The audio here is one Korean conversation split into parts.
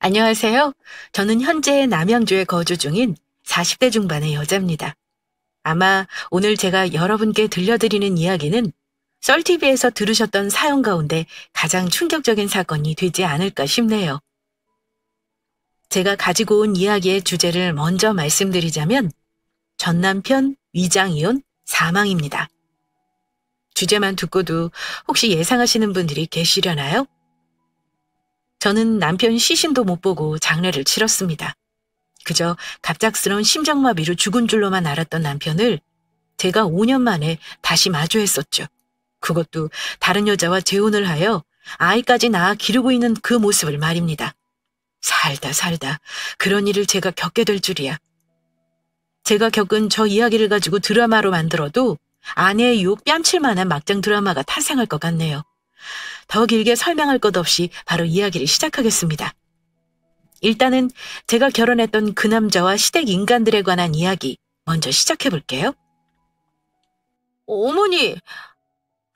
안녕하세요. 저는 현재 남양주에 거주 중인 40대 중반의 여자입니다. 아마 오늘 제가 여러분께 들려드리는 이야기는 썰TV에서 들으셨던 사연 가운데 가장 충격적인 사건이 되지 않을까 싶네요. 제가 가지고 온 이야기의 주제를 먼저 말씀드리자면 전 남편 위장이혼 사망입니다. 주제만 듣고도 혹시 예상하시는 분들이 계시려나요? 저는 남편 시신도 못 보고 장례를 치렀습니다. 그저 갑작스러운 심장마비로 죽은 줄로만 알았던 남편을 제가 5년 만에 다시 마주했었죠. 그것도 다른 여자와 재혼을 하여 아이까지 낳아 기르고 있는 그 모습을 말입니다. 살다 그런 일을 제가 겪게 될 줄이야. 제가 겪은 저 이야기를 가지고 드라마로 만들어도 아내의 유혹 뺨칠 만한 막장 드라마가 탄생할 것 같네요. 더 길게 설명할 것 없이 바로 이야기를 시작하겠습니다. 일단은 제가 결혼했던 그 남자와 시댁 인간들에 관한 이야기 먼저 시작해 볼게요. 어머니,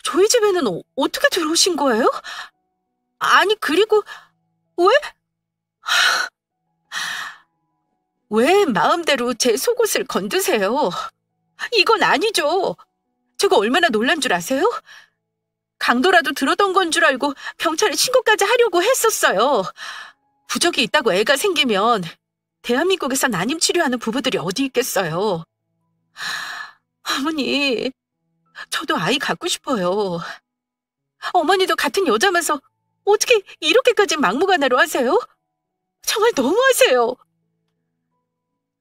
저희 집에는 어떻게 들어오신 거예요? 아니, 그리고 왜? 왜 마음대로 제 속옷을 건드세요? 이건 아니죠. 제가 얼마나 놀란 줄 아세요? 강도라도 들어던 건 줄 알고 경찰에 신고까지 하려고 했었어요. 부적이 있다고 애가 생기면 대한민국에서 난임 치료하는 부부들이 어디 있겠어요. 어머니, 저도 아이 갖고 싶어요. 어머니도 같은 여자면서 어떻게 이렇게까지 막무가내로 하세요? 정말 너무하세요.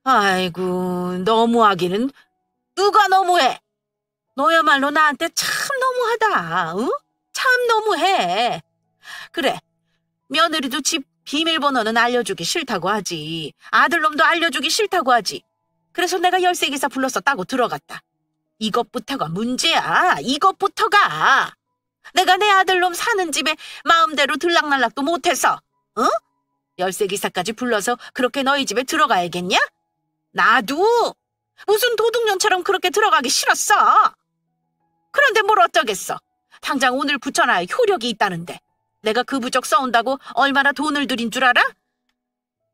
아이고, 너무하기는 누가 너무해? 너야말로 나한테 참 너무하다. 응? 참 너무해. 그래, 며느리도 집 비밀번호는 알려주기 싫다고 하지. 아들놈도 알려주기 싫다고 하지. 그래서 내가 열쇠기사 불러서 따고 들어갔다. 이것부터가 문제야. 이것부터가. 내가 내 아들놈 사는 집에 마음대로 들락날락도 못해서, 응? 열쇠기사까지 불러서 그렇게 너희 집에 들어가야겠냐? 나도 무슨 도둑년처럼 그렇게 들어가기 싫었어. 그런데 뭘 어쩌겠어. 당장 오늘 붙여놔야 효력이 있다는데. 내가 그 부적 써온다고 얼마나 돈을 들인 줄 알아?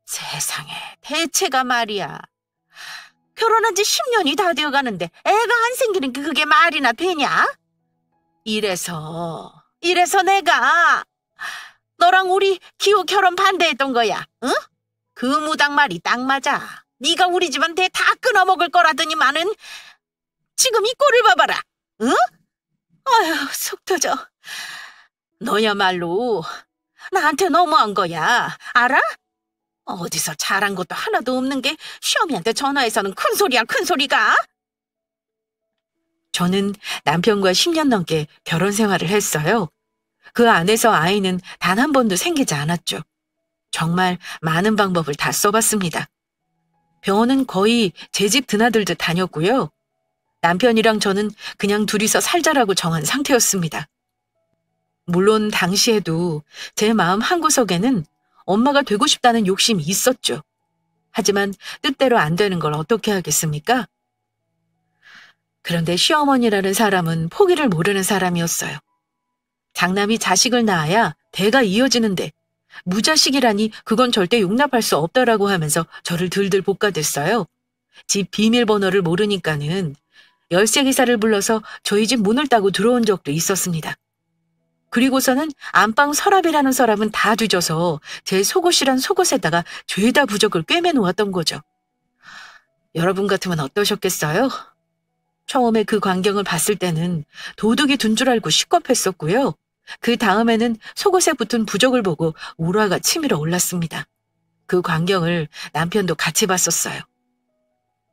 세상에, 대체가 말이야. 결혼한 지 10년이 다 되어가는데 애가 안 생기는 게 그게 말이나 되냐? 이래서 내가 너랑 우리 기호 결혼 반대했던 거야. 응? 그 무당 말이 딱 맞아. 네가 우리 집한테 다 끊어먹을 거라더니만은 지금 이 꼴을 봐봐라. 응? 아휴, 속 터져. 너야말로 나한테 너무한 거야. 알아? 어디서 잘한 것도 하나도 없는 게 시어미한테 전화해서는 큰 소리야, 큰 소리가. 저는 남편과 10년 넘게 결혼 생활을 했어요. 그 안에서 아이는 단 한 번도 생기지 않았죠. 정말 많은 방법을 다 써봤습니다. 병원은 거의 제 집 드나들듯 다녔고요. 남편이랑 저는 그냥 둘이서 살자라고 정한 상태였습니다. 물론 당시에도 제 마음 한구석에는 엄마가 되고 싶다는 욕심이 있었죠. 하지만 뜻대로 안 되는 걸 어떻게 하겠습니까? 그런데 시어머니라는 사람은 포기를 모르는 사람이었어요. 장남이 자식을 낳아야 대가 이어지는데 무자식이라니 그건 절대 용납할 수 없다라고 하면서 저를 들들 볶아댔어요. 집 비밀번호를 모르니까는 열쇠기사를 불러서 저희 집 문을 따고 들어온 적도 있었습니다. 그리고서는 안방 서랍이라는 서랍은 다 뒤져서 제 속옷이란 속옷에다가 죄다 부적을 꿰매 놓았던 거죠. 여러분 같으면 어떠셨겠어요? 처음에 그 광경을 봤을 때는 도둑이 둔 줄 알고 식겁했었고요. 그 다음에는 속옷에 붙은 부적을 보고 우라가 치밀어 올랐습니다. 그 광경을 남편도 같이 봤었어요.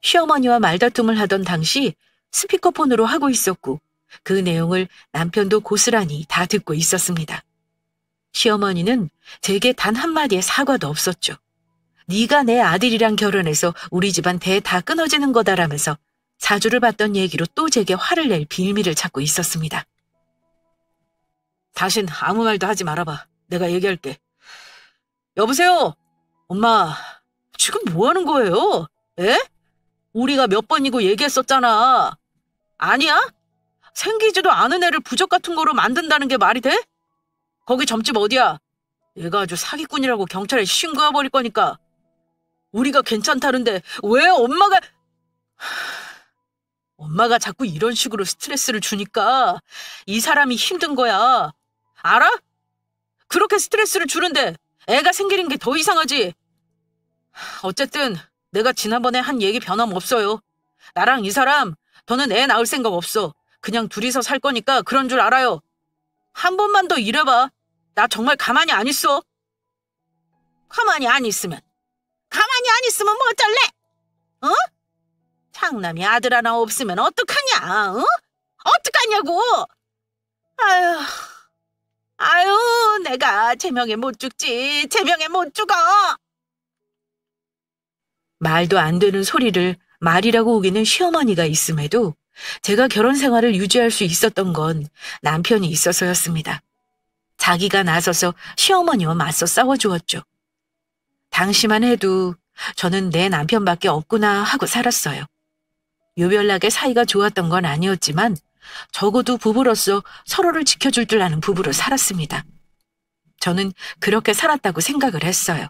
시어머니와 말다툼을 하던 당시 스피커폰으로 하고 있었고 그 내용을 남편도 고스란히 다 듣고 있었습니다. 시어머니는 제게 단 한마디의 사과도 없었죠. 네가 내 아들이랑 결혼해서 우리 집안 대 다 끊어지는 거다라면서 사주를 받던 얘기로 또 제게 화를 낼 빌미를 찾고 있었습니다. 다신 아무 말도 하지 말아봐. 내가 얘기할게. 여보세요? 엄마, 지금 뭐 하는 거예요? 에? 우리가 몇 번이고 얘기했었잖아. 아니야? 생기지도 않은 애를 부적 같은 거로 만든다는 게 말이 돼? 거기 점집 어디야? 내가 아주 사기꾼이라고 경찰에 신고해버릴 거니까. 우리가 괜찮다는데 왜 엄마가 자꾸 이런 식으로 스트레스를 주니까 이 사람이 힘든 거야. 알아? 그렇게 스트레스를 주는데 애가 생기는 게 더 이상하지. 어쨌든 내가 지난번에 한 얘기 변함없어요. 나랑 이 사람 더는 애 낳을 생각 없어. 그냥 둘이서 살 거니까 그런 줄 알아요. 한 번만 더 이래봐. 나 정말 가만히 안 있어. 가만히 안 있으면 뭐 어쩔래? 어? 장남이 아들 하나 없으면 어떡하냐? 어? 어떡하냐고? 아유, 내가 제명에 못 죽지. 제명에 못 죽어. 말도 안 되는 소리를 말이라고 우기는 시어머니가 있음에도 제가 결혼 생활을 유지할 수 있었던 건 남편이 있어서였습니다. 자기가 나서서 시어머니와 맞서 싸워주었죠. 당시만 해도 저는 내 남편밖에 없구나 하고 살았어요. 유별나게 사이가 좋았던 건 아니었지만 적어도 부부로서 서로를 지켜줄 줄 아는 부부로 살았습니다. 저는 그렇게 살았다고 생각을 했어요.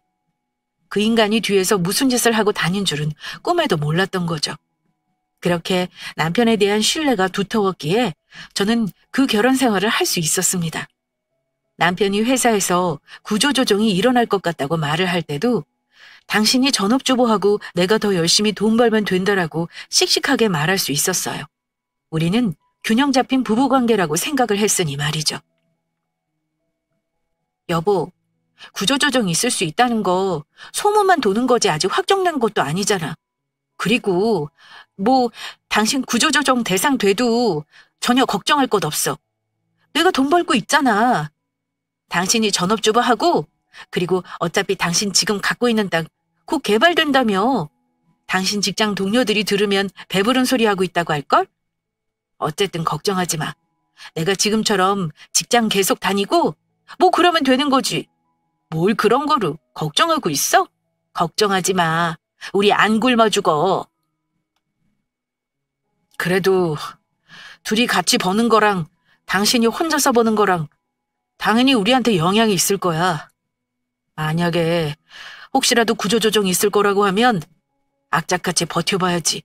그 인간이 뒤에서 무슨 짓을 하고 다닌 줄은 꿈에도 몰랐던 거죠. 그렇게 남편에 대한 신뢰가 두터웠기에 저는 그 결혼 생활을 할 수 있었습니다. 남편이 회사에서 구조조정이 일어날 것 같다고 말을 할 때도 당신이 전업주부하고 내가 더 열심히 돈 벌면 된다라고 씩씩하게 말할 수 있었어요. 우리는 균형 잡힌 부부관계라고 생각을 했으니 말이죠. 여보, 구조조정이 있을 수 있다는 거 소문만 도는 거지 아직 확정난 것도 아니잖아. 그리고 당신 구조조정 대상 돼도 전혀 걱정할 것 없어. 내가 돈 벌고 있잖아. 당신이 전업주부하고 그리고 어차피 당신 지금 갖고 있는 땅 곧 개발된다며. 당신 직장 동료들이 들으면 배부른 소리 하고 있다고 할걸? 어쨌든 걱정하지 마. 내가 지금처럼 직장 계속 다니고 그러면 되는 거지. 뭘 그런 거로 걱정하고 있어? 걱정하지 마. 우리 안 굶어 죽어. 그래도 둘이 같이 버는 거랑 당신이 혼자서 버는 거랑 당연히 우리한테 영향이 있을 거야. 만약에 혹시라도 구조조정이 있을 거라고 하면 악착같이 버텨봐야지.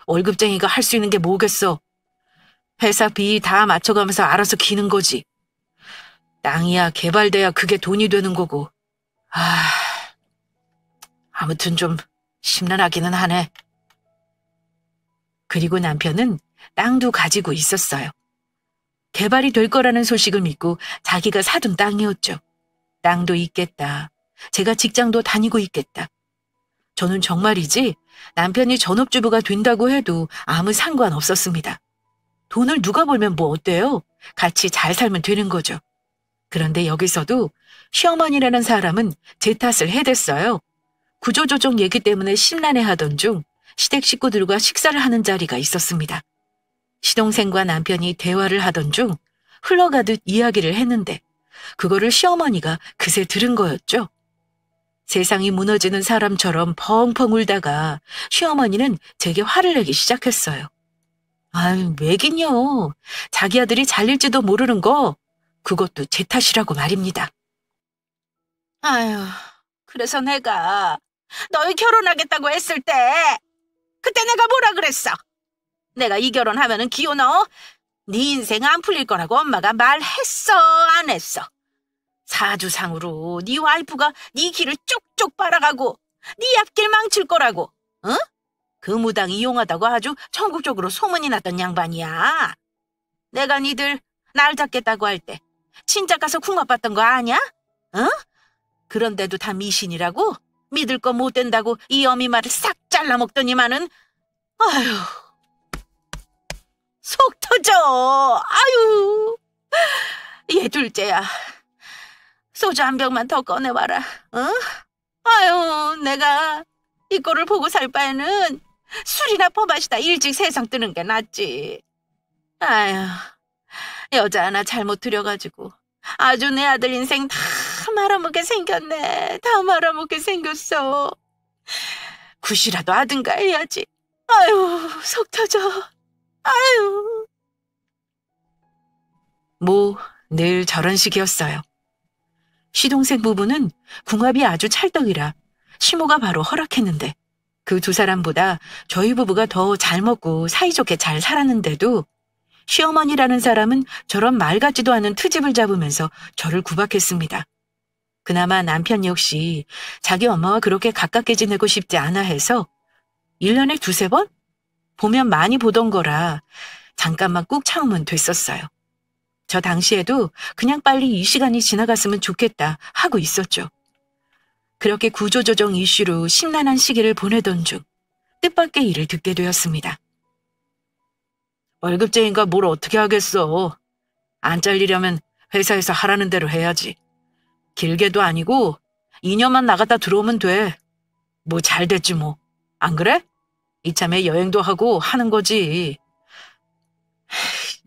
월급쟁이가 할 수 있는 게 뭐겠어. 회사 비 다 맞춰가면서 알아서 기는 거지. 땅이야 개발돼야 그게 돈이 되는 거고. 아무튼 좀 심란하기는 하네. 그리고 남편은 땅도 가지고 있었어요. 개발이 될 거라는 소식을 믿고 자기가 사둔 땅이었죠. 땅도 있겠다. 제가 직장도 다니고 있겠다. 저는 정말이지 남편이 전업주부가 된다고 해도 아무 상관없었습니다. 돈을 누가 벌면 뭐 어때요? 같이 잘 살면 되는 거죠. 그런데 여기서도 시어머니라는 사람은 제 탓을 해댔어요. 구조조정 얘기 때문에 심란해하던 중 시댁 식구들과 식사를 하는 자리가 있었습니다. 시동생과 남편이 대화를 하던 중 흘러가듯 이야기를 했는데 그거를 시어머니가 그새 들은 거였죠. 세상이 무너지는 사람처럼 펑펑 울다가 시어머니는 제게 화를 내기 시작했어요. 왜긴요. 자기 아들이 잘릴지도 모르는 거 그것도 제 탓이라고 말입니다. 그래서 내가 너희 결혼하겠다고 했을 때 그때 내가 뭐라 그랬어? 내가 이 결혼하면은 기호 넣어? 네 인생 안 풀릴 거라고 엄마가 말했어 안 했어? 사주상으로 네 와이프가 네 길을 쪽쪽 빨아가고 네 앞길 망칠 거라고, 응? 그 무당 이용하다고 아주 전국적으로 소문이 났던 양반이야. 내가 니들 날 잡겠다고 할 때 친자 가서 궁합봤던 거 아냐? 응? 그런데도 다 미신이라고? 믿을 거 못 된다고 이 어미 말을 싹 잘라먹더니만은 속 터져. 얘 둘째야. 소주 한 병만 더 꺼내와라. 내가 이 꼴을 보고 살 바에는 술이나 퍼마시다 일찍 세상 뜨는 게 낫지. 여자 하나 잘못 들여가지고 아주 내 아들 인생 다 말아먹게 생겼네. 다 말아먹게 생겼어. 굿이라도 하든가 해야지. 속 터져. 늘 저런 식이었어요. 시동생 부부는 궁합이 아주 찰떡이라 시모가 바로 허락했는데 그 두 사람보다 저희 부부가 더 잘 먹고 사이좋게 잘 살았는데도 시어머니라는 사람은 저런 말 같지도 않은 트집을 잡으면서 저를 구박했습니다. 그나마 남편 역시 자기 엄마와 그렇게 가깝게 지내고 싶지 않아 해서 1년에 두세 번? 보면 많이 보던 거라 잠깐만 꾹 참으면 됐었어요. 저 당시에도 그냥 빨리 이 시간이 지나갔으면 좋겠다 하고 있었죠. 그렇게 구조조정 이슈로 심란한 시기를 보내던 중 뜻밖의 일을 듣게 되었습니다. 월급쟁이가 뭘 어떻게 하겠어. 안 잘리려면 회사에서 하라는 대로 해야지. 길게도 아니고 2년만 나갔다 들어오면 돼. 뭐 잘 됐지 뭐. 안 그래? 이참에 여행도 하고 하는 거지.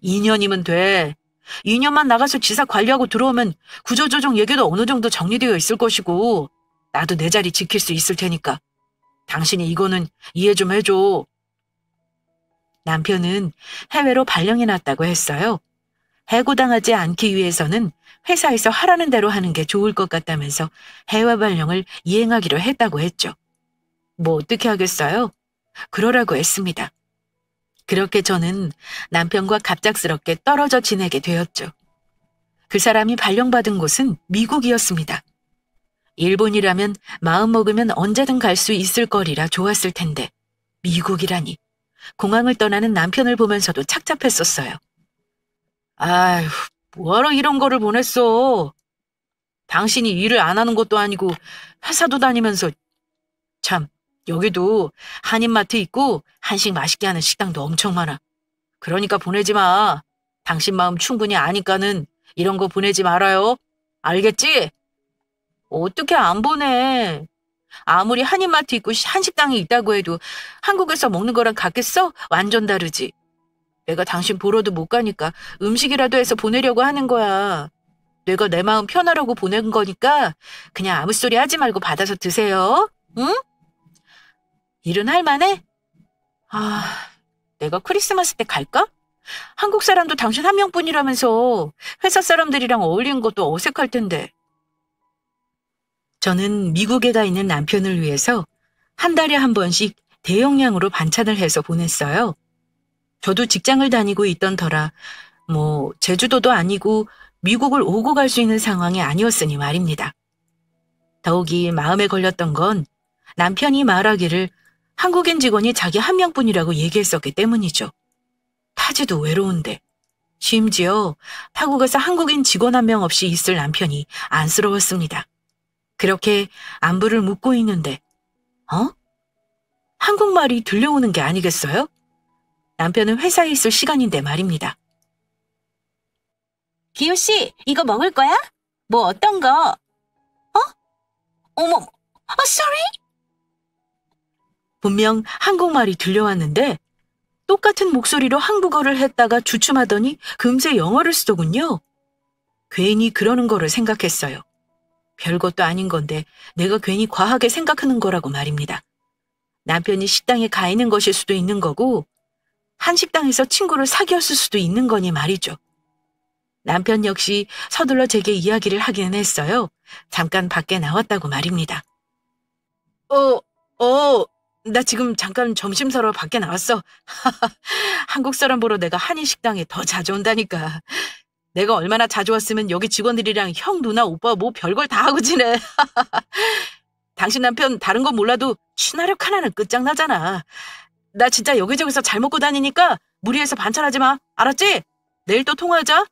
2년이면 돼. 2년만 나가서 지사 관리하고 들어오면 구조조정 얘기도 어느 정도 정리되어 있을 것이고 나도 내 자리 지킬 수 있을 테니까 당신이 이거는 이해 좀 해줘. 남편은 해외로 발령이 났다고 했어요. 해고당하지 않기 위해서는 회사에서 하라는 대로 하는 게 좋을 것 같다면서 해외 발령을 이행하기로 했다고 했죠. 뭐 어떻게 하겠어요? 그러라고 했습니다. 그렇게 저는 남편과 갑작스럽게 떨어져 지내게 되었죠. 그 사람이 발령받은 곳은 미국이었습니다. 일본이라면 마음먹으면 언제든 갈 수 있을 거리라 좋았을 텐데 미국이라니. 공항을 떠나는 남편을 보면서도 착잡했었어요. 아휴, 뭐하러 이런 거를 보냈어. 당신이 일을 안 하는 것도 아니고 회사도 다니면서. 참, 여기도 한인마트 있고 한식 맛있게 하는 식당도 엄청 많아. 그러니까 보내지 마. 당신 마음 충분히 아니까는 이런 거 보내지 말아요. 알겠지? 어떻게 안 보내? 아무리 한인마트 있고 한식당이 있다고 해도 한국에서 먹는 거랑 같겠어? 완전 다르지. 내가 당신 보러도 못 가니까 음식이라도 해서 보내려고 하는 거야. 내가 내 마음 편하라고 보낸 거니까 그냥 아무 소리 하지 말고 받아서 드세요. 응? 일은 할 만해? 내가 크리스마스 때 갈까? 한국 사람도 당신 한 명뿐이라면서 회사 사람들이랑 어울리는 것도 어색할 텐데. 저는 미국에 가 있는 남편을 위해서 한 달에 한 번씩 대용량으로 반찬을 해서 보냈어요. 저도 직장을 다니고 있던 터라 제주도도 아니고 미국을 오고 갈 수 있는 상황이 아니었으니 말입니다. 더욱이 마음에 걸렸던 건 남편이 말하기를 한국인 직원이 자기 한 명뿐이라고 얘기했었기 때문이죠. 타지도 외로운데 심지어 타국에서 한국인 직원 한 명 없이 있을 남편이 안쓰러웠습니다. 그렇게 안부를 묻고 있는데 한국말이 들려오는 게 아니겠어요? 남편은 회사에 있을 시간인데 말입니다. 기호씨, 이거 먹을 거야? 뭐 어떤 거? 어머, sorry? 분명 한국말이 들려왔는데 똑같은 목소리로 한국어를 했다가 주춤하더니 금세 영어를 쓰더군요. 괜히 그러는 거를 생각했어요. 별것도 아닌 건데 내가 괜히 과하게 생각하는 거라고 말입니다. 남편이 식당에 가 있는 것일 수도 있는 거고 한식당에서 친구를 사귀었을 수도 있는 거니 말이죠. 남편 역시 서둘러 제게 이야기를 하기는 했어요. 잠깐 밖에 나왔다고 말입니다. 나 지금 잠깐 점심 사러 밖에 나왔어. 한국 사람 보러 내가 한인식당에 더 자주 온다니까. 내가 얼마나 자주 왔으면 여기 직원들이랑 형, 누나, 오빠 뭐 별걸 다 하고 지내. 당신 남편 다른 건 몰라도 친화력 하나는 끝장나잖아. 나 진짜 여기저기서 잘 먹고 다니니까 무리해서 반찬하지 마. 알았지? 내일 또 통화하자.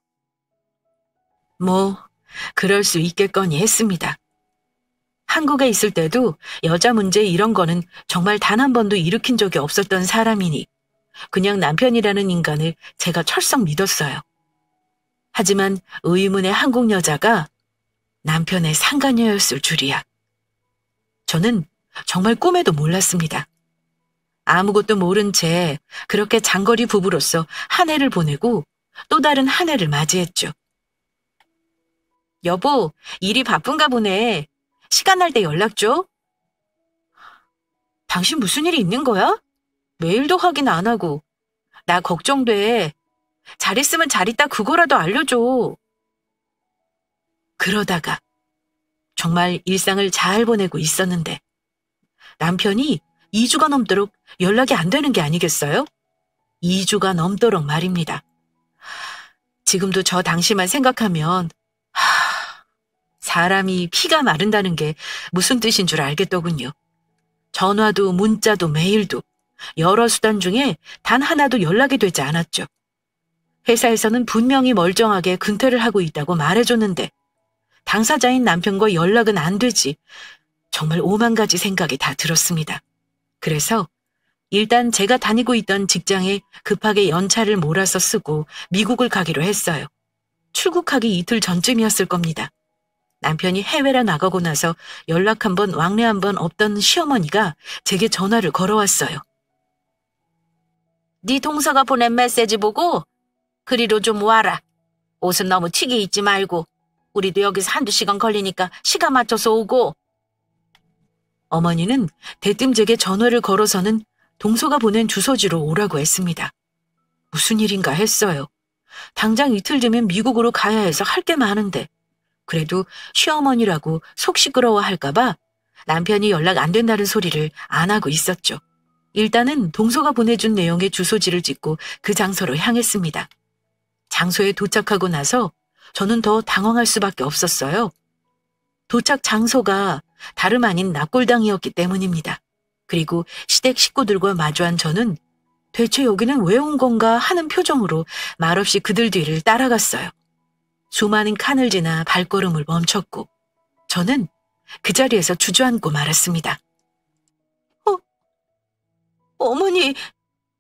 그럴 수 있겠거니 했습니다. 한국에 있을 때도 여자 문제 이런 거는 정말 단 한 번도 일으킨 적이 없었던 사람이니 그냥 남편이라는 인간을 제가 철썩 믿었어요. 하지만 의문의 한국 여자가 남편의 상간녀였을 줄이야. 저는 정말 꿈에도 몰랐습니다. 아무것도 모른 채 그렇게 장거리 부부로서 한 해를 보내고 또 다른 한 해를 맞이했죠. 여보, 일이 바쁜가 보네. 시간 날 때 연락 줘. 당신 무슨 일이 있는 거야? 메일도 확인 안 하고. 나 걱정돼. 잘 있으면 잘 있다 그거라도 알려줘. 그러다가 정말 일상을 잘 보내고 있었는데 남편이 2주가 넘도록 연락이 안 되는 게 아니겠어요? 2주가 넘도록 말입니다. 지금도 저 당시만 생각하면 사람이 피가 마른다는 게 무슨 뜻인 줄 알겠더군요. 전화도 문자도 메일도 여러 수단 중에 단 하나도 연락이 되지 않았죠. 회사에서는 분명히 멀쩡하게 근태를 하고 있다고 말해줬는데 당사자인 남편과 연락은 안 되지. 정말 오만 가지 생각이 다 들었습니다. 그래서 일단 제가 다니고 있던 직장에 급하게 연차를 몰아서 쓰고 미국을 가기로 했어요. 출국하기 이틀 전쯤이었을 겁니다. 남편이 해외로 나가고 나서 연락 한 번 왕래 한 번 없던 시어머니가 제게 전화를 걸어왔어요. 네 동서가 보낸 메시지 보고 그리로 좀 와라. 옷은 너무 튀게 입지 말고 우리도 여기서 한두 시간 걸리니까 시간 맞춰서 오고. 어머니는 대뜸 제게 전화를 걸어서는 동서가 보낸 주소지로 오라고 했습니다. 무슨 일인가 했어요. 당장 이틀 뒤면 미국으로 가야 해서 할 게 많은데 그래도 시어머니라고 속 시끄러워할까 봐 남편이 연락 안 된다는 소리를 안 하고 있었죠. 일단은 동서가 보내준 내용의 주소지를 찍고 그 장소로 향했습니다. 장소에 도착하고 나서 저는 더 당황할 수밖에 없었어요. 도착 장소가 다름 아닌 납골당이었기 때문입니다. 그리고 시댁 식구들과 마주한 저는 대체 여기는 왜 온 건가 하는 표정으로 말없이 그들 뒤를 따라갔어요. 수많은 칸을 지나 발걸음을 멈췄고 저는 그 자리에서 주저앉고 말았습니다. 어머니,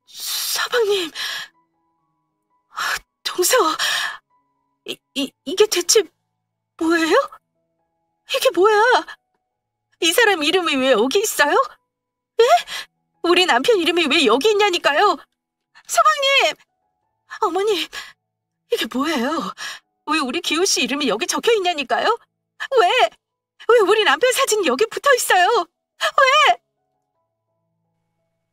서방님, 동서, 이게 대체 뭐예요? 이게 뭐야? 이 사람 이름이 왜 여기 있어요? 예? 우리 남편 이름이 왜 여기 있냐니까요? 서방님! 어머니, 이게 뭐예요? 왜 우리 기호 씨 이름이 여기 적혀 있냐니까요? 왜 우리 남편 사진이 여기 붙어 있어요? 왜?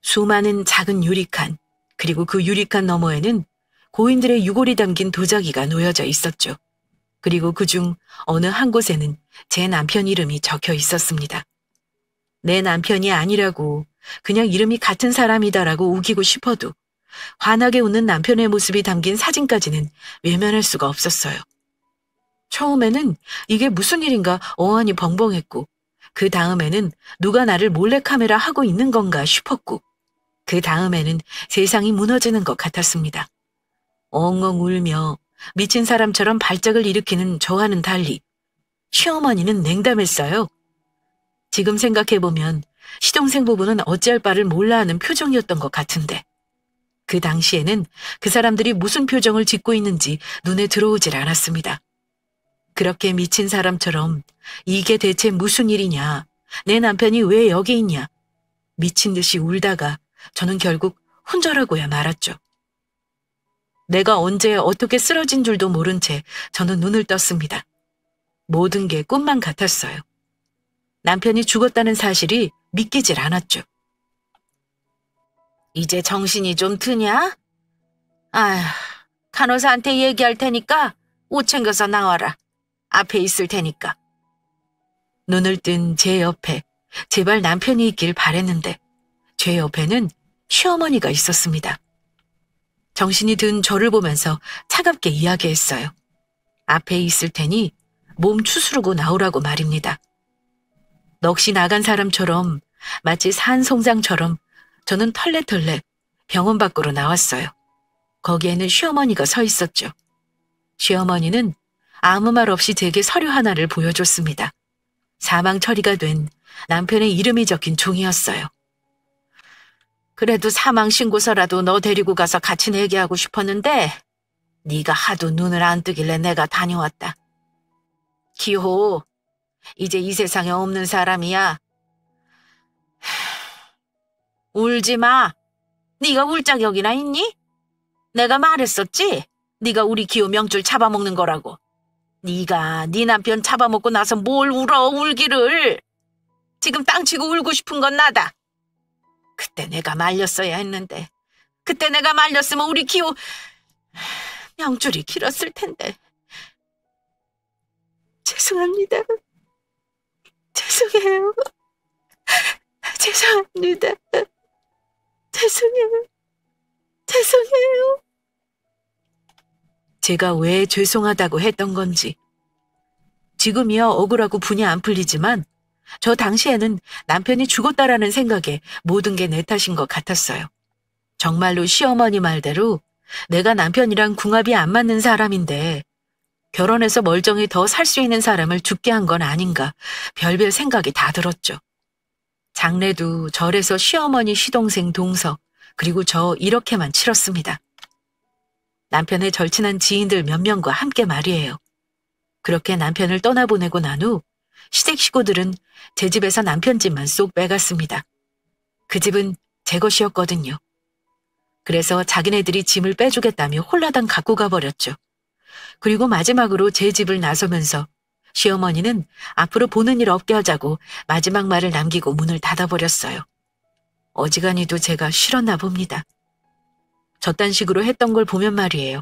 수많은 작은 유리칸, 그리고 그 유리칸 너머에는 고인들의 유골이 담긴 도자기가 놓여져 있었죠. 그리고 그중 어느 한 곳에는 제 남편 이름이 적혀 있었습니다. 내 남편이 아니라고 그냥 이름이 같은 사람이다라고 우기고 싶어도 환하게 웃는 남편의 모습이 담긴 사진까지는 외면할 수가 없었어요. 처음에는 이게 무슨 일인가 어안이 벙벙했고 그 다음에는 누가 나를 몰래카메라 하고 있는 건가 싶었고 그 다음에는 세상이 무너지는 것 같았습니다. 엉엉 울며 미친 사람처럼 발작을 일으키는 저와는 달리 시어머니는 냉담했어요. 지금 생각해보면 시동생 부부는 어찌할 바를 몰라 하는 표정이었던 것 같은데 그 당시에는 그 사람들이 무슨 표정을 짓고 있는지 눈에 들어오질 않았습니다. 그렇게 미친 사람처럼 이게 대체 무슨 일이냐, 내 남편이 왜 여기 있냐, 미친 듯이 울다가 저는 결국 혼절하고야 말았죠. 내가 언제 어떻게 쓰러진 줄도 모른 채 저는 눈을 떴습니다. 모든 게 꿈만 같았어요. 남편이 죽었다는 사실이 믿기질 않았죠. 이제 정신이 좀 드냐? 아휴, 간호사한테 얘기할 테니까 옷 챙겨서 나와라. 앞에 있을 테니까. 눈을 뜬 제 옆에 제발 남편이 있길 바랬는데 제 옆에는 시어머니가 있었습니다. 정신이 든 저를 보면서 차갑게 이야기했어요. 앞에 있을 테니 몸 추스르고 나오라고 말입니다. 넋이 나간 사람처럼 마치 산송장처럼 저는 털레털레 병원 밖으로 나왔어요. 거기에는 시어머니가 서 있었죠. 시어머니는 아무 말 없이 제게 서류 하나를 보여줬습니다. 사망 처리가 된 남편의 이름이 적힌 종이었어요. 그래도 사망 신고서라도 너 데리고 가서 같이 내게 하고 싶었는데 네가 하도 눈을 안 뜨길래 내가 다녀왔다. 기호, 이제 이 세상에 없는 사람이야. 울지 마. 네가 울 자격이나 있니? 내가 말했었지? 네가 우리 기호 명줄 잡아먹는 거라고. 네가 네 남편 잡아먹고 나서 뭘 울어 울기를. 지금 땅치고 울고 싶은 건 나다. 그때 내가 말렸어야 했는데 그때 내가 말렸으면 우리 기호 명줄이 길었을 텐데. 죄송합니다. 죄송해요. 죄송합니다. 죄송해요. 죄송해요. 제가 왜 죄송하다고 했던 건지. 지금이야 억울하고 분이 안 풀리지만 저 당시에는 남편이 죽었다라는 생각에 모든 게 내 탓인 것 같았어요. 정말로 시어머니 말대로 내가 남편이랑 궁합이 안 맞는 사람인데 결혼해서 멀쩡히 더 살 수 있는 사람을 죽게 한 건 아닌가 별별 생각이 다 들었죠. 장례도 절에서 시어머니 시동생 동서 그리고 저 이렇게만 치렀습니다. 남편의 절친한 지인들 몇 명과 함께 말이에요. 그렇게 남편을 떠나보내고 난 후 시댁 식구들은 제 집에서 남편 집만 쏙 빼갔습니다. 그 집은 제 것이었거든요. 그래서 자기네들이 짐을 빼주겠다며 홀라당 갖고 가버렸죠. 그리고 마지막으로 제 집을 나서면서 시어머니는 앞으로 보는 일 없게 하자고 마지막 말을 남기고 문을 닫아버렸어요. 어지간히도 제가 싫었나 봅니다. 저딴 식으로 했던 걸 보면 말이에요.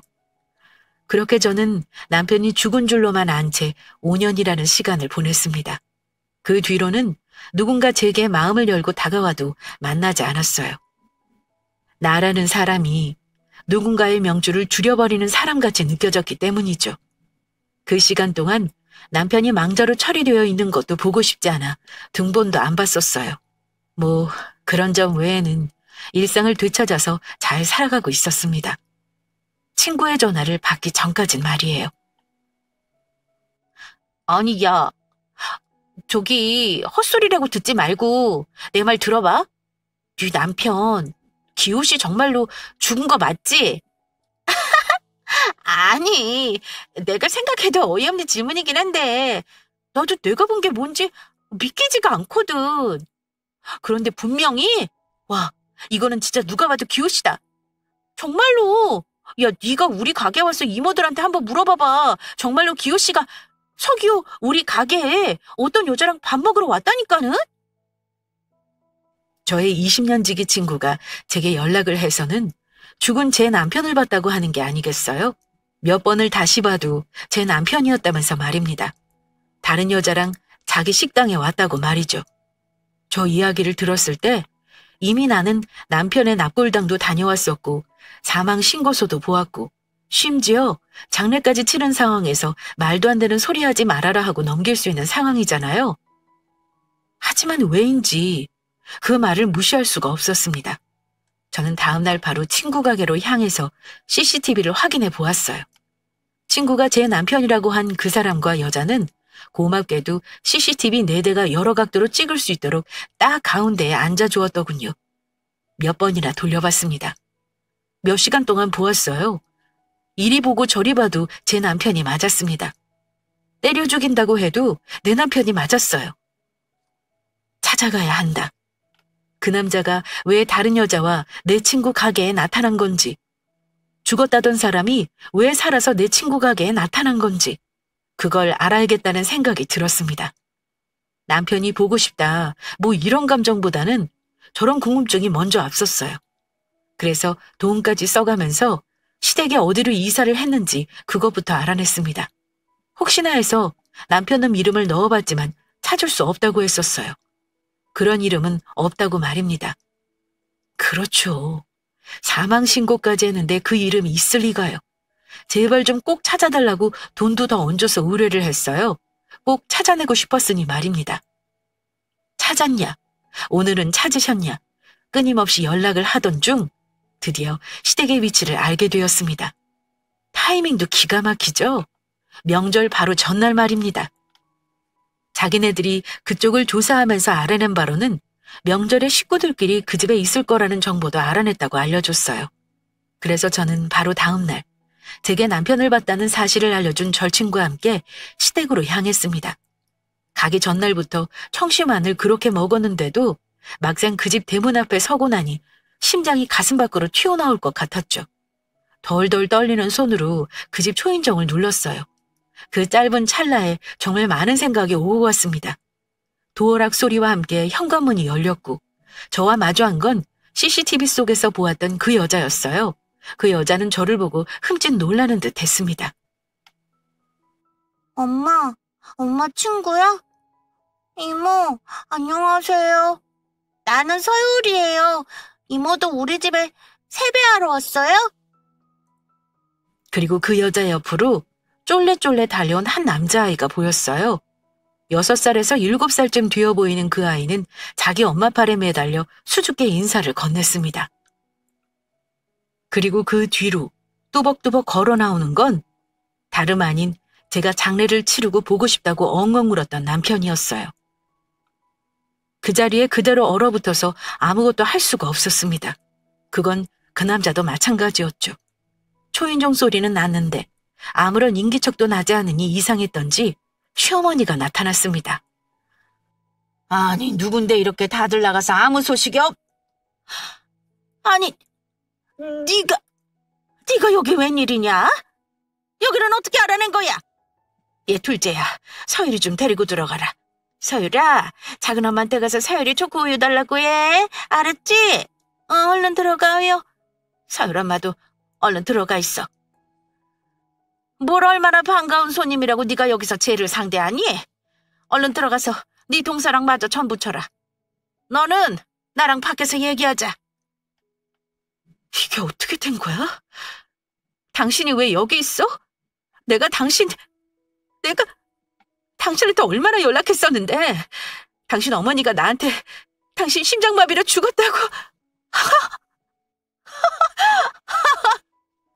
그렇게 저는 남편이 죽은 줄로만 안 채 5년이라는 시간을 보냈습니다. 그 뒤로는 누군가 제게 마음을 열고 다가와도 만나지 않았어요. 나라는 사람이 누군가의 명주를 줄여버리는 사람같이 느껴졌기 때문이죠. 그 시간 동안 남편이 망자로 처리되어 있는 것도 보고 싶지 않아 등본도 안 봤었어요. 뭐 그런 점 외에는 일상을 되찾아서 잘 살아가고 있었습니다. 친구의 전화를 받기 전까진 말이에요. 아니, 야, 저기 헛소리라고 듣지 말고 내 말 들어봐. 네 남편 기호씨 정말로 죽은 거 맞지? 아니, 내가 생각해도 어이없는 질문이긴 한데 나도 내가 본 게 뭔지 믿기지가 않거든. 그런데 분명히 와, 이거는 진짜 누가 봐도 기호씨다. 정말로. 야, 네가 우리 가게 와서 이모들한테 한번 물어봐봐. 정말로 기호씨가 서기호 우리 가게에 어떤 여자랑 밥 먹으러 왔다니까는? 저의 20년 지기 친구가 제게 연락을 해서는 죽은 제 남편을 봤다고 하는 게 아니겠어요? 몇 번을 다시 봐도 제 남편이었다면서 말입니다. 다른 여자랑 자기 식당에 왔다고 말이죠. 저 이야기를 들었을 때 이미 나는 남편의 납골당도 다녀왔었고 사망 신고서도 보았고 심지어 장례까지 치른 상황에서 말도 안 되는 소리 하지 말아라 하고 넘길 수 있는 상황이잖아요. 하지만 왜인지 그 말을 무시할 수가 없었습니다. 저는 다음날 바로 친구 가게로 향해서 CCTV를 확인해 보았어요. 친구가 제 남편이라고 한 그 사람과 여자는 고맙게도 CCTV 4대가 여러 각도로 찍을 수 있도록 딱 가운데에 앉아주었더군요. 몇 번이나 돌려봤습니다. 몇 시간 동안 보았어요. 이리 보고 저리 봐도 제 남편이 맞았습니다. 때려 죽인다고 해도 내 남편이 맞았어요. 찾아가야 한다. 그 남자가 왜 다른 여자와 내 친구 가게에 나타난 건지, 죽었다던 사람이 왜 살아서 내 친구 가게에 나타난 건지 그걸 알아야겠다는 생각이 들었습니다. 남편이 보고 싶다, 뭐 이런 감정보다는 저런 궁금증이 먼저 앞섰어요. 그래서 돈까지 써가면서 시댁에 어디로 이사를 했는지 그것부터 알아냈습니다. 혹시나 해서 남편 이름을 넣어봤지만 찾을 수 없다고 했었어요. 그런 이름은 없다고 말입니다. 그렇죠. 사망신고까지 했는데 그 이름이 있을 리가요. 제발 좀 꼭 찾아달라고 돈도 더 얹어서 의뢰를 했어요. 꼭 찾아내고 싶었으니 말입니다. 찾았냐? 오늘은 찾으셨냐? 끊임없이 연락을 하던 중 드디어 시댁의 위치를 알게 되었습니다. 타이밍도 기가 막히죠? 명절 바로 전날 말입니다. 자기네들이 그쪽을 조사하면서 알아낸 바로는 명절에 식구들끼리 그 집에 있을 거라는 정보도 알아냈다고 알려줬어요. 그래서 저는 바로 다음날 제게 남편을 봤다는 사실을 알려준 절친과 함께 시댁으로 향했습니다. 가기 전날부터 청심환을 그렇게 먹었는데도 막상 그 집 대문 앞에 서고 나니 심장이 가슴 밖으로 튀어나올 것 같았죠. 덜덜 떨리는 손으로 그 집 초인종을 눌렀어요. 그 짧은 찰나에 정말 많은 생각이 오고 갔습니다. 도어락 소리와 함께 현관문이 열렸고 저와 마주한 건 CCTV 속에서 보았던 그 여자였어요. 그 여자는 저를 보고 흠칫 놀라는 듯 했습니다. 엄마 친구야? 이모, 안녕하세요. 나는 서율이에요. 이모도 우리 집에 세배하러 왔어요? 그리고 그 여자 옆으로 쫄래쫄래 달려온 한 남자아이가 보였어요. 6살에서 7살쯤 되어 보이는 그 아이는 자기 엄마 팔에 매달려 수줍게 인사를 건넸습니다. 그리고 그 뒤로 뚜벅뚜벅 걸어 나오는 건 다름 아닌 제가 장례를 치르고 보고 싶다고 엉엉 울었던 남편이었어요. 그 자리에 그대로 얼어붙어서 아무것도 할 수가 없었습니다. 그건 그 남자도 마찬가지였죠. 초인종 소리는 났는데 아무런 인기척도 나지 않으니 이상했던지 시어머니가 나타났습니다. 아니, 누군데 이렇게 다들 나가서 아무 소식이 없... 아니, 네가 여기 웬일이냐? 여기는 어떻게 알아낸 거야? 얘 둘째야, 서율이 좀 데리고 들어가라. 서율아, 작은 엄마한테 가서 서율이 초코우유 달라고 해. 알았지? 얼른 들어가요. 서율 엄마도 얼른 들어가 있어. 뭘 얼마나 반가운 손님이라고 네가 여기서 쟤를 상대하니? 얼른 들어가서 네 동서랑 마저 전 붙여라. 너는 나랑 밖에서 얘기하자. 이게 어떻게 된 거야? 당신이 왜 여기 있어? 내가 당신한테 얼마나 연락했었는데 당신 어머니가 나한테 당신 심장마비로 죽었다고.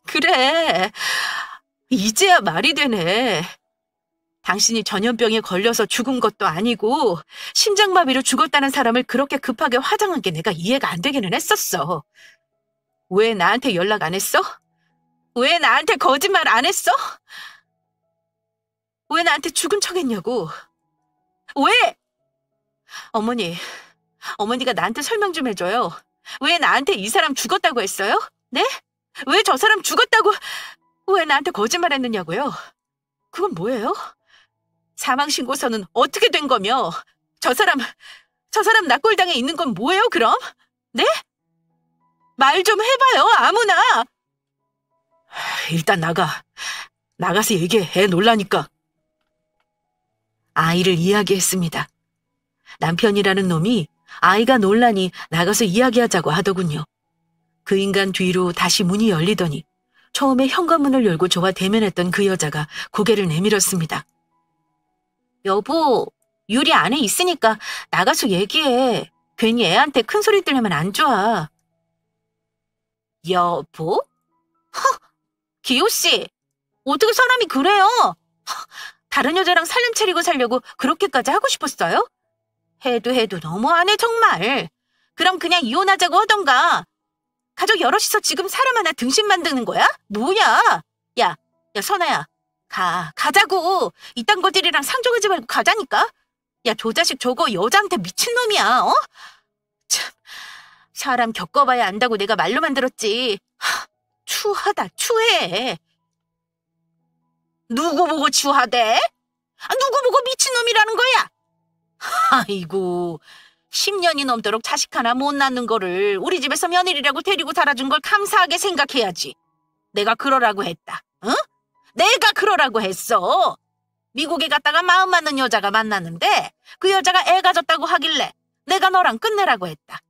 그래, 이제야 말이 되네. 당신이 전염병에 걸려서 죽은 것도 아니고 심장마비로 죽었다는 사람을 그렇게 급하게 화장한 게 내가 이해가 안 되기는 했었어. 왜 나한테 연락 안 했어? 왜 나한테 거짓말 안 했어? 왜 나한테 죽은 척 했냐고. 왜? 어머니가 나한테 설명 좀 해줘요. 왜 나한테 이 사람 죽었다고 했어요? 네? 왜 저 사람 죽었다고, 왜 나한테 거짓말 했느냐고요? 그건 뭐예요? 사망신고서는 어떻게 된 거며, 저 사람 낙골당에 있는 건 뭐예요, 그럼? 네? 말 좀 해봐요, 아무나! 일단 나가서 얘기해, 애 놀라니까. 아이를 이야기했습니다. 남편이라는 놈이 아이가 놀라니 나가서 이야기하자고 하더군요. 그 인간 뒤로 다시 문이 열리더니 처음에 현관문을 열고 저와 대면했던 그 여자가 고개를 내밀었습니다. 여보, 유리 안에 있으니까 나가서 얘기해. 괜히 애한테 큰 소리 들으면 안 좋아. 여보? 기호씨, 어떻게 사람이 그래요? 다른 여자랑 살림 차리고 살려고 그렇게까지 하고 싶었어요? 해도 너무하네 정말. 그럼 그냥 이혼하자고 하던가. 가족 여럿이서 지금 사람 하나 등신 만드는 거야? 뭐야? 야, 선아야. 가자고. 이딴 것들이랑 상종하지 말고 가자니까. 야, 저 자식 저거 여자한테 미친놈이야, 어? 참, 사람 겪어봐야 안다고 내가 말로만 들었지. 추하다, 추해. 누구 보고 추하대? 누구 보고 미친놈이라는 거야? 아이고, 10년이 넘도록 자식 하나 못 낳는 거를 우리 집에서 며느리라고 데리고 살아준 걸 감사하게 생각해야지. 내가 그러라고 했다. 응? 내가 그러라고 했어. 미국에 갔다가 마음 맞는 여자가 만났는데 그 여자가 애 가졌다고 하길래 내가 너랑 끝내라고 했다.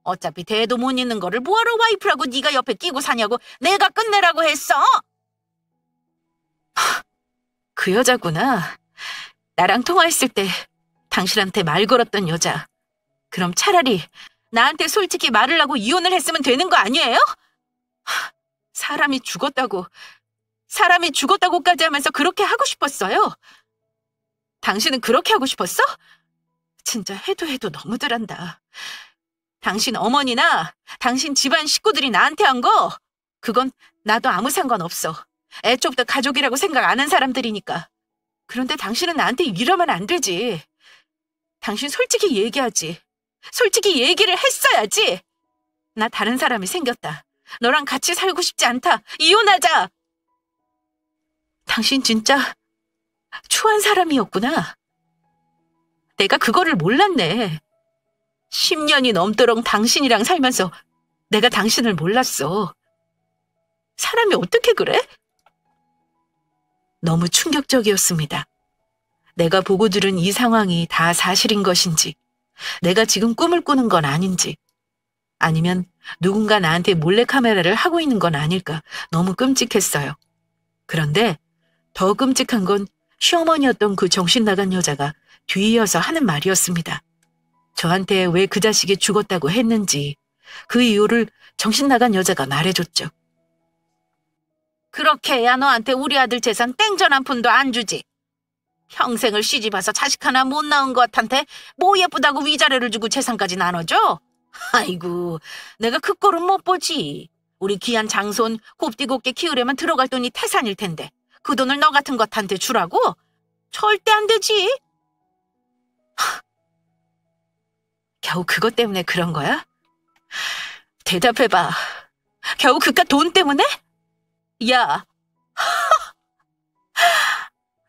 어차피 대도 못 있는 거를 뭐하러 와이프라고 네가 옆에 끼고 사냐고 내가 끝내라고 했어. 그 여자구나. 나랑 통화했을 때 당신한테 말 걸었던 여자. 그럼 차라리 나한테 솔직히 말을 하고 이혼을 했으면 되는 거 아니에요? 사람이 죽었다고까지 하면서 그렇게 하고 싶었어요? 당신은 그렇게 하고 싶었어? 진짜 해도 너무들 한다. 당신 어머니나 당신 집안 식구들이 나한테 한 거, 그건 나도 아무 상관없어. 애초부터 가족이라고 생각 안 한 사람들이니까. 그런데 당신은 나한테 이러면 안 되지. 당신 솔직히 얘기하지. 솔직히 얘기를 했어야지. 나 다른 사람이 생겼다. 너랑 같이 살고 싶지 않다. 이혼하자. 당신 진짜 추한 사람이었구나. 내가 그거를 몰랐네. 10년이 넘도록 당신이랑 살면서 내가 당신을 몰랐어. 사람이 어떻게 그래? 너무 충격적이었습니다. 내가 보고 들은 이 상황이 다 사실인 것인지, 내가 지금 꿈을 꾸는 건 아닌지, 아니면 누군가 나한테 몰래카메라를 하고 있는 건 아닐까 너무 끔찍했어요. 그런데 더 끔찍한 건 시어머니였던 그 정신 나간 여자가 뒤이어서 하는 말이었습니다. 저한테 왜 그 자식이 죽었다고 했는지 그 이유를 정신 나간 여자가 말해줬죠. 그렇게 해야 너한테 우리 아들 재산 땡전 한 푼도 안 주지. 평생을 시집와서 자식 하나 못 낳은 것한테 뭐 예쁘다고 위자료를 주고 재산까지 나눠줘? 아이고, 내가 그 꼴은 못 보지. 우리 귀한 장손 곱디곱게 키우려면 들어갈 돈이 태산일 텐데 그 돈을 너 같은 것한테 주라고? 절대 안 되지. 겨우 그것 때문에 그런 거야? 대답해봐. 겨우 그깟 돈 때문에? 야,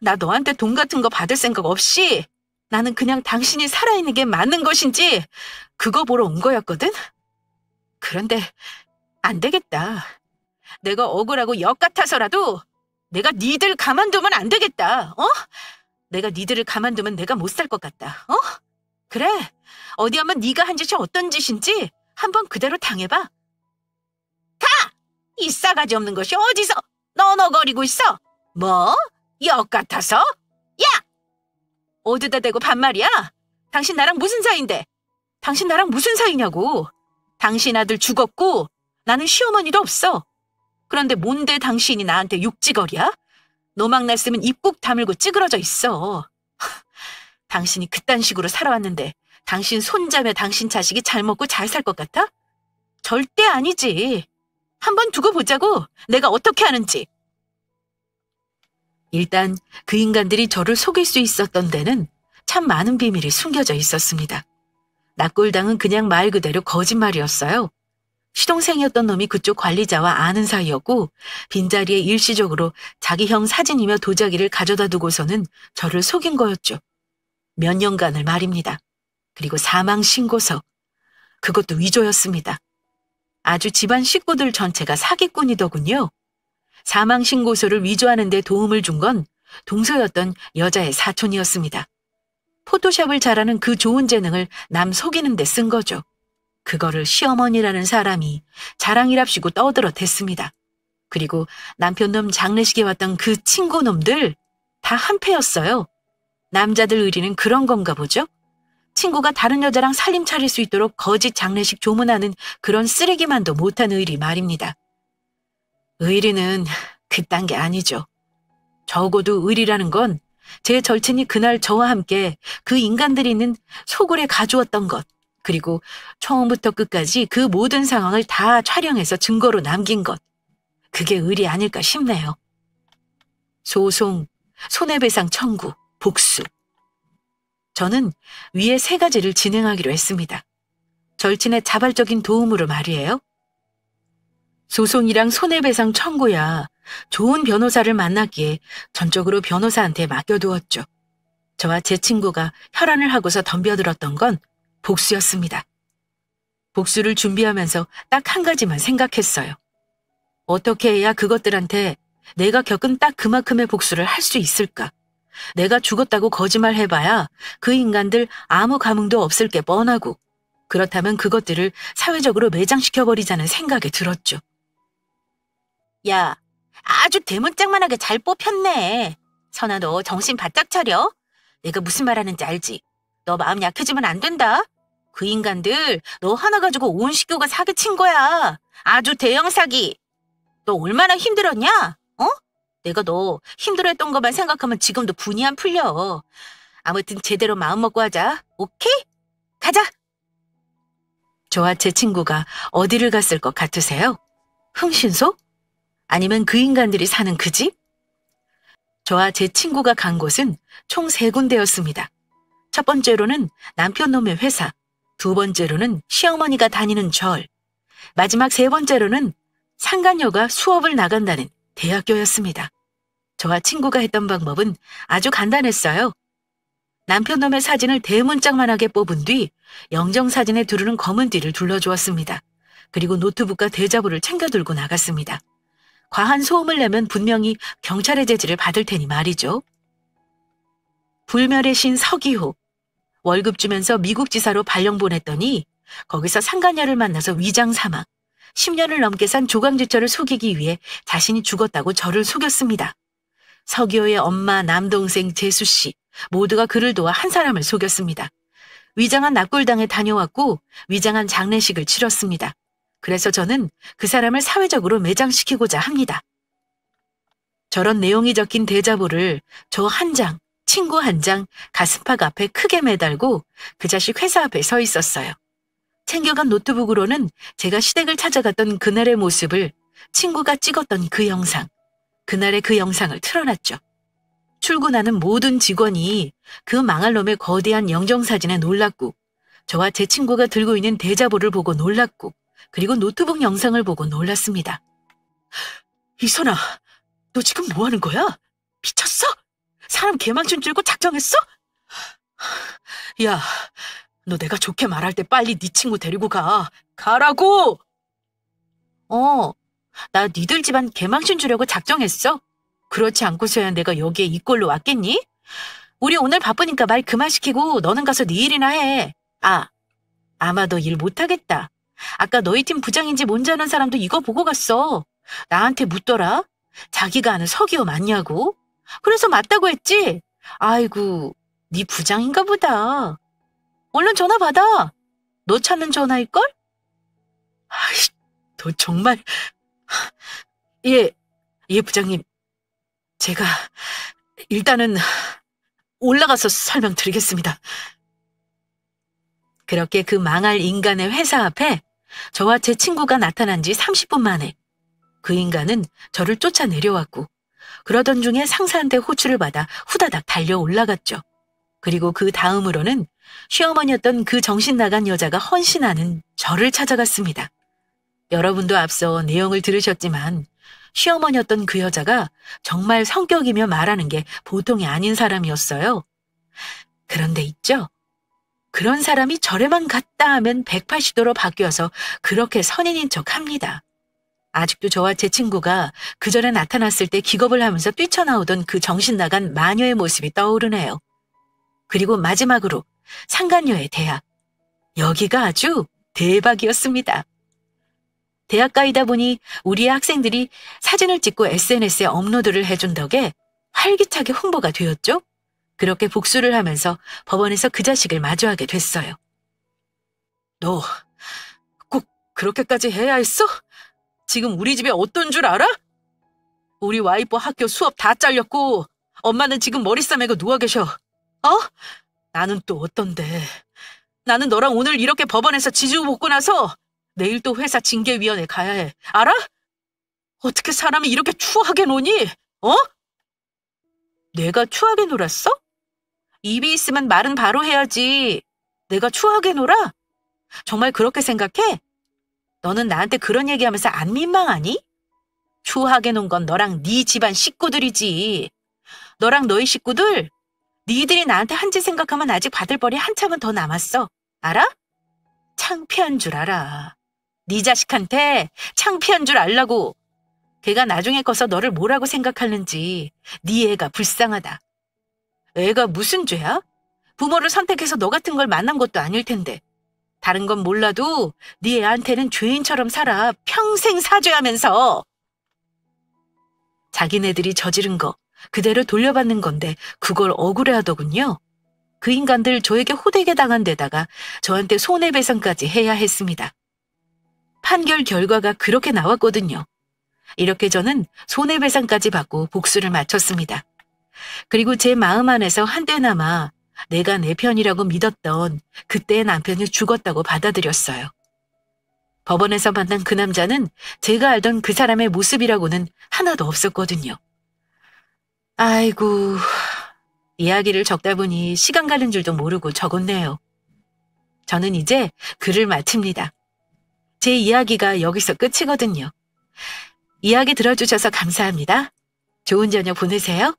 나 너한테 돈 같은 거 받을 생각 없이 나는 그냥 당신이 살아있는 게 맞는 것인지 그거 보러 온 거였거든? 그런데 안 되겠다. 내가 억울하고 역 같아서라도 내가 니들 가만두면 안 되겠다. 내가 니들을 가만두면 내가 못 살 것 같다. 그래, 어디 한번 네가 한 짓이 어떤 짓인지 한번 그대로 당해봐. 이 싸가지 없는 것이 어디서 너너거리고 있어? 뭐? 역 같아서? 야! 어디다 대고 반말이야? 당신 나랑 무슨 사이인데? 당신 나랑 무슨 사이냐고. 당신 아들 죽었고 나는 시어머니도 없어. 그런데 뭔데 당신이 나한테 육지거리야? 노막 났으면 입 꾹 다물고 찌그러져 있어. 당신이 그딴 식으로 살아왔는데 당신 손자며 당신 자식이 잘 먹고 잘 살 것 같아? 절대 아니지. 한번 두고 보자고. 내가 어떻게 하는지. 일단 그 인간들이 저를 속일 수 있었던 데는 참 많은 비밀이 숨겨져 있었습니다. 납골당은 그냥 말 그대로 거짓말이었어요. 시동생이었던 놈이 그쪽 관리자와 아는 사이였고 빈자리에 일시적으로 자기 형 사진이며 도자기를 가져다 두고서는 저를 속인 거였죠. 몇 년간을 말입니다. 그리고 사망 신고서. 그것도 위조였습니다. 아주 집안 식구들 전체가 사기꾼이더군요. 사망 신고서를 위조하는 데 도움을 준 건 동서였던 여자의 사촌이었습니다. 포토샵을 잘하는 그 좋은 재능을 남 속이는 데 쓴 거죠. 그거를 시어머니라는 사람이 자랑이랍시고 떠들어 댔습니다. 그리고 남편놈 장례식에 왔던 그 친구놈들 다 한패였어요. 남자들 의리는 그런 건가 보죠? 친구가 다른 여자랑 살림 차릴 수 있도록 거짓 장례식 조문하는 그런 쓰레기만도 못한 의리 말입니다. 의리는 그딴 게 아니죠. 적어도 의리라는 건 제 절친이 그날 저와 함께 그 인간들이 있는 소굴에 가주었던 것, 그리고 처음부터 끝까지 그 모든 상황을 다 촬영해서 증거로 남긴 것, 그게 의리 아닐까 싶네요. 소송, 손해배상 청구, 복수. 저는 위에 3가지를 진행하기로 했습니다. 절친의 자발적인 도움으로 말이에요. 소송이랑 손해배상 청구야 좋은 변호사를 만났기에 전적으로 변호사한테 맡겨두었죠. 저와 제 친구가 혈안을 하고서 덤벼들었던 건 복수였습니다. 복수를 준비하면서 딱 한 가지만 생각했어요. 어떻게 해야 그것들한테 내가 겪은 딱 그만큼의 복수를 할 수 있을까? 내가 죽었다고 거짓말 해봐야 그 인간들 아무 감흥도 없을 게 뻔하고, 그렇다면 그것들을 사회적으로 매장시켜버리자는 생각이 들었죠. 야, 아주 대문짝만하게 잘 뽑혔네. 선아, 너 정신 바짝 차려. 내가 무슨 말하는지 알지? 너 마음 약해지면 안 된다. 그 인간들 너 하나 가지고 온 식구가 사기친 거야. 아주 대형 사기. 너 얼마나 힘들었냐? 내가 너 힘들어했던 것만 생각하면 지금도 분이 안 풀려. 아무튼 제대로 마음 먹고 하자. 오케이? 가자. 저와 제 친구가 어디를 갔을 것 같으세요? 흥신소? 아니면 그 인간들이 사는 그 집? 저와 제 친구가 간 곳은 총 3군데였습니다. 첫 번째로는 남편놈의 회사, 2번째로는 시어머니가 다니는 절, 마지막 3번째로는 상간녀가 수업을 나간다는 대학교였습니다. 저와 친구가 했던 방법은 아주 간단했어요. 남편놈의 사진을 대문짝만하게 뽑은 뒤 영정사진에 두르는 검은 띠를 둘러주었습니다. 그리고 노트북과 대자보를 챙겨 들고 나갔습니다. 과한 소음을 내면 분명히 경찰의 제지를 받을 테니 말이죠. 불멸의 신 서기호. 월급 주면서 미국 지사로 발령 보냈더니 거기서 상간녀를 만나서 위장 사망. 10년을 넘게 산 조강지처를 속이기 위해 자신이 죽었다고 저를 속였습니다. 서기호의 엄마, 남동생, 재수씨 모두가 그를 도와 한 사람을 속였습니다. 위장한 납골당에 다녀왔고 위장한 장례식을 치렀습니다. 그래서 저는 그 사람을 사회적으로 매장시키고자 합니다. 저런 내용이 적힌 대자보를 저 한 장, 친구 한 장, 가슴팍 앞에 크게 매달고 그 자식 회사 앞에 서 있었어요. 챙겨간 노트북으로는 제가 시댁을 찾아갔던 그날의 모습을 친구가 찍었던 그 영상, 그날의 그 영상을 틀어놨죠. 출근하는 모든 직원이 그 망할 놈의 거대한 영정사진에 놀랐고 저와 제 친구가 들고 있는 대자보를 보고 놀랐고 그리고 노트북 영상을 보고 놀랐습니다. 이선아, 너 지금 뭐 하는 거야? 미쳤어? 사람 개망신 줄고 작정했어? 야, 너 내가 좋게 말할 때 빨리 네 친구 데리고 가. 가라고! 나 니들 집안 개망신 주려고 작정했어. 그렇지 않고서야 내가 여기에 이 꼴로 왔겠니? 우리 오늘 바쁘니까 말 그만 시키고 너는 가서 네 일이나 해. 아마 너 일 못하겠다. 아까 너희 팀 부장인지 뭔지 아는 사람도 이거 보고 갔어. 나한테 묻더라. 자기가 아는 서기호 맞냐고. 그래서 맞다고 했지. 아이고, 네 부장인가 보다. 얼른 전화 받아. 너 찾는 전화일걸? 아이, 너 정말... 예, 부장님. 제가 일단은 올라가서 설명드리겠습니다. 그렇게 그 망할 인간의 회사 앞에 저와 제 친구가 나타난 지 30분 만에 그 인간은 저를 쫓아 내려왔고 그러던 중에 상사한테 호출을 받아 후다닥 달려 올라갔죠. 그리고 그 다음으로는 시어머니였던 그 정신 나간 여자가 헌신하는 저를 찾아갔습니다. 여러분도 앞서 내용을 들으셨지만 시어머니였던 그 여자가 정말 성격이며 말하는 게 보통이 아닌 사람이었어요. 그런데 있죠? 그런 사람이 절에만 갔다 하면 180도로 바뀌어서 그렇게 선인인 척합니다. 아직도 저와 제 친구가 그 전에 나타났을 때 기겁을 하면서 뛰쳐나오던 그 정신 나간 마녀의 모습이 떠오르네요. 그리고 마지막으로 상간녀의 대학. 여기가 아주 대박이었습니다. 대학가이다 보니 우리 학생들이 사진을 찍고 SNS에 업로드를 해준 덕에 활기차게 홍보가 되었죠. 그렇게 복수를 하면서 법원에서 그 자식을 마주하게 됐어요. 너 꼭 그렇게까지 해야 했어? 지금 우리 집에 어떤 줄 알아? 우리 와이프 학교 수업 다 잘렸고 엄마는 지금 머리 싸매고 누워 계셔. 나는 또 어떤데. 나는 너랑 오늘 이렇게 법원에서 지지고 먹고 나서 내일 또 회사 징계위원회 가야 해. 알아? 어떻게 사람이 이렇게 추하게 노니? 내가 추하게 놀았어? 입이 있으면 말은 바로 해야지. 내가 추하게 놀아? 정말 그렇게 생각해? 너는 나한테 그런 얘기하면서 안 민망하니? 추하게 논 건 너랑 네 집안 식구들이지. 너랑 너희 식구들, 니들이 나한테 한 짓 생각하면 아직 받을 벌이 한참은 더 남았어. 알아? 창피한 줄 알아. 네 자식한테 창피한 줄 알라고. 걔가 나중에 커서 너를 뭐라고 생각하는지 네 애가 불쌍하다. 애가 무슨 죄야? 부모를 선택해서 너 같은 걸 만난 것도 아닐 텐데. 다른 건 몰라도 네 애한테는 죄인처럼 살아. 평생 사죄하면서. 자기네들이 저지른 거 그대로 돌려받는 건데 그걸 억울해하더군요. 그 인간들 저에게 호되게 당한 데다가 저한테 손해배상까지 해야 했습니다. 판결 결과가 그렇게 나왔거든요. 이렇게 저는 손해배상까지 받고 복수를 마쳤습니다. 그리고 제 마음 안에서 한때나마 내가 내 편이라고 믿었던 그때의 남편이 죽었다고 받아들였어요. 법원에서 만난 그 남자는 제가 알던 그 사람의 모습이라고는 하나도 없었거든요. 아이고, 이야기를 적다 보니 시간 가는 줄도 모르고 적었네요. 저는 이제 글을 마칩니다. 제 이야기가 여기서 끝이거든요. 이야기 들어주셔서 감사합니다. 좋은 저녁 보내세요.